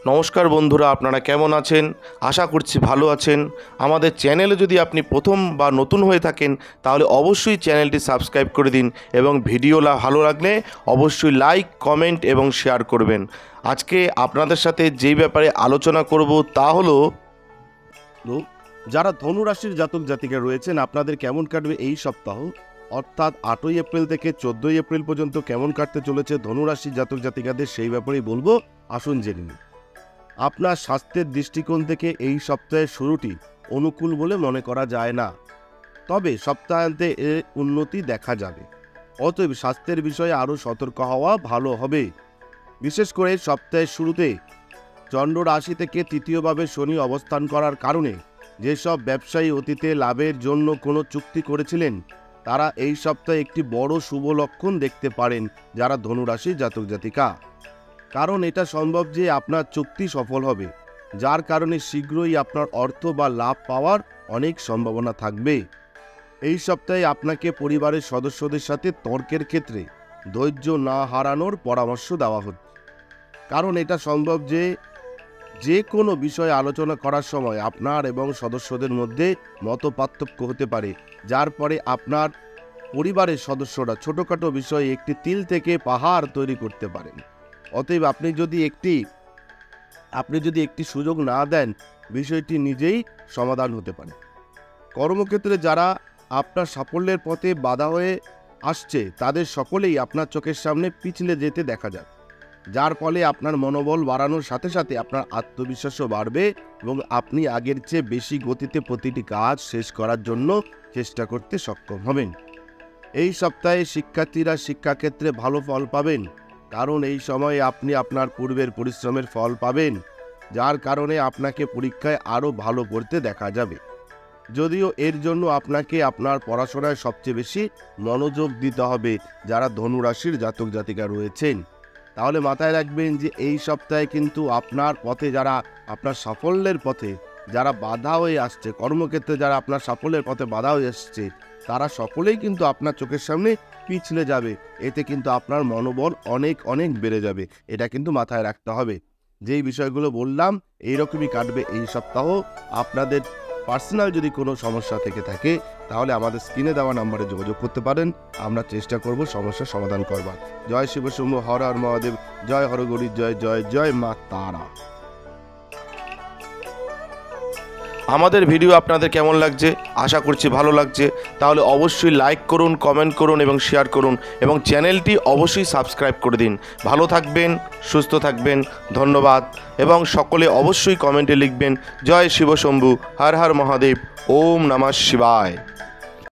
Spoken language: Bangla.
নমস্কার বন্ধুরা, আপনারা কেমন আছেন? আশা করছি ভালো আছেন। আমাদের চ্যানেলে যদি আপনি প্রথম বা নতুন হয়ে থাকেন তাহলে অবশ্যই চ্যানেলটি সাবস্ক্রাইব করে দিন এবং ভিডিও ভালো লাগলে অবশ্যই লাইক, কমেন্ট এবং শেয়ার করবেন। আজকে আপনাদের সাথে যেই ব্যাপারে আলোচনা করব তা হলো যারা ধনু রাশির জাতক জাতিকা রয়েছেন আপনাদের কেমন কাটবে এই সপ্তাহ, অর্থাৎ 8ই এপ্রিল থেকে 14ই এপ্রিল পর্যন্ত কেমন কাটতে চলেছে ধনু রাশির জাতক জাতিকাদের সেই ব্যাপারেই বলবো। আসুন জেনে নিন। আপনার স্বাস্থ্যের দৃষ্টিকোণ থেকে এই সপ্তাহের শুরুটি অনুকূল বলে মনে করা যায় না, তবে সপ্তাহান্তে এর উন্নতি দেখা যাবে। অতএব স্বাস্থ্যের বিষয়ে আরও সতর্ক হওয়া ভালো হবে। বিশেষ করে সপ্তাহের শুরুতে চন্দ্র রাশি থেকে তৃতীয়ভাবে শনি অবস্থান করার কারণে যেসব ব্যবসায়ী অতীতে লাভের জন্য কোনো চুক্তি করেছিলেন তারা এই সপ্তাহে একটি বড় শুভ লক্ষণ দেখতে পারেন যারা ধনুরাশির জাতক জাতিকা। কারণ এটা সম্ভব যে আপনার চুক্তি সফল হবে, যার কারণে শীঘ্রই আপনার অর্থ বা লাভ পাওয়ার অনেক সম্ভাবনা থাকবে। এই সপ্তাহে আপনাকে পরিবারের সদস্যদের সাথে তর্কের ক্ষেত্রে ধৈর্য না হারানোর পরামর্শ দেওয়া হচ্ছে। কারণ এটা সম্ভব যে কোনো বিষয়ে আলোচনা করার সময় আপনার এবং সদস্যদের মধ্যে মতপার্থক্য হতে পারে, যার পরে আপনার পরিবারের সদস্যরা ছোটোখাটো বিষয়ে একটি তিল থেকে পাহাড় তৈরি করতে পারেন। অতএব আপনি যদি একটি সুযোগ না দেন বিষয়টি নিজেই সমাধান হতে পারে। কর্মক্ষেত্রে যারা আপনার সাফল্যের পথে বাধা হয়ে আসছে তাদের সকলেই আপনার চোখের সামনে পিছলে যেতে দেখা যায়, যার ফলে আপনার মনোবল বাড়ানোর সাথে সাথে আপনার আত্মবিশ্বাসও বাড়বে এবং আপনি আগের চেয়ে বেশি গতিতে প্রতিটি কাজ শেষ করার জন্য চেষ্টা করতে সক্ষম হবেন। এই সপ্তাহে শিক্ষার্থীরা শিক্ষাক্ষেত্রে ভালো ফল পাবেন, কারণ এই সময়ে আপনি আপনার পূর্বের পরিশ্রমের ফল পাবেন, যার কারণে আপনাকে পরীক্ষায় আরও ভালো করতে দেখা যাবে। যদিও এর জন্য আপনাকে আপনার পড়াশোনায় সবচেয়ে বেশি মনোযোগ দিতে হবে যারা ধনুরাশির জাতক জাতিকা রয়েছেন। তাহলে মাথায় রাখবেন যে এই সপ্তাহে কিন্তু আপনার পথে আপনার সাফল্যের পথে যারা বাধা হয়ে আসছে, কর্মক্ষেত্রে যারা আপনার সাফল্যের পথে বাধা হয়ে আসছে তারা সকলেই কিন্তু আপনার চোখের সামনে পিছলে যাবে। এতে কিন্তু আপনার মনোবল অনেক অনেক বেড়ে যাবে। এটা কিন্তু মাথায় রাখতে হবে। যেই বিষয়গুলো বললাম এইরকমই কাটবে এই সপ্তাহ। আপনাদের পার্সোনাল যদি কোনো সমস্যা থেকে থাকে তাহলে আমাদের স্ক্রিনে দেওয়া নাম্বারে যোগাযোগ করতে পারেন। আমরা চেষ্টা করব সমস্যার সমাধান করবার। জয় শিব শম্ভু, হর হর মহাদেব, জয় হরগৌরী, জয় জয় জয় মা তারা। আমাদের ভিডিও আপনাদের কেমন লাগছে? আশা করছি ভালো লাগছে। তাহলে অবশ্যই লাইক করুন, কমেন্ট করুন এবং শেয়ার করুন এবং চ্যানেলটি অবশ্যই সাবস্ক্রাইব করে দিন। ভালো থাকবেন, সুস্থ থাকবেন, ধন্যবাদ। এবং সকলে অবশ্যই কমেন্টে লিখবেন জয় শিব শম্ভু, হর হর মহাদেব, ওম নমঃ শিবায়।